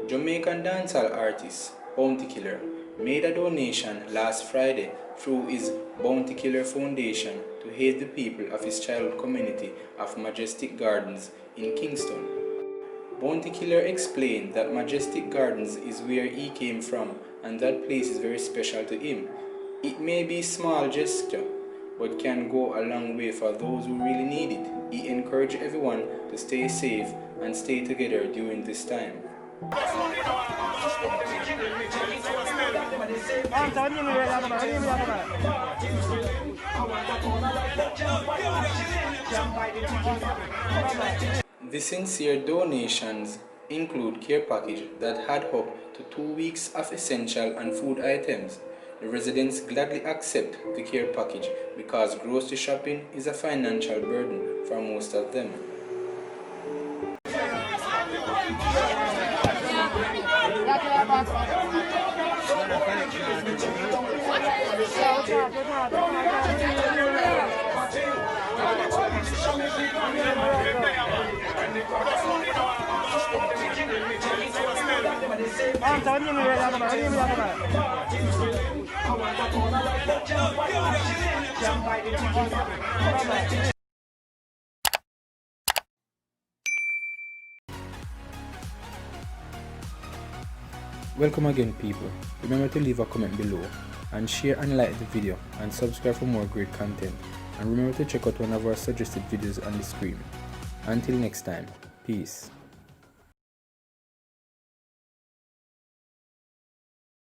Jamaican dancehall artist Bounty Killer made a donation last Friday through his Bounty Killer Foundation to aid the people of his childhood community of Majestic Gardens in Kingston. Bounty Killer explained that Majestic Gardens is where he came from and that place is very special to him. It may be a small gesture, but can go a long way for those who really need it. He encouraged everyone to stay safe and stay together during this time. The sincere donations include care package that had up to 2 weeks of essential and food items. The residents gladly accept the care package because grocery shopping is a financial burden for most of them. Welcome again, people. Remember to leave a comment below and share and like the video and subscribe for more great content, and remember to check out one of our suggested videos on the screen. Until next time, peace.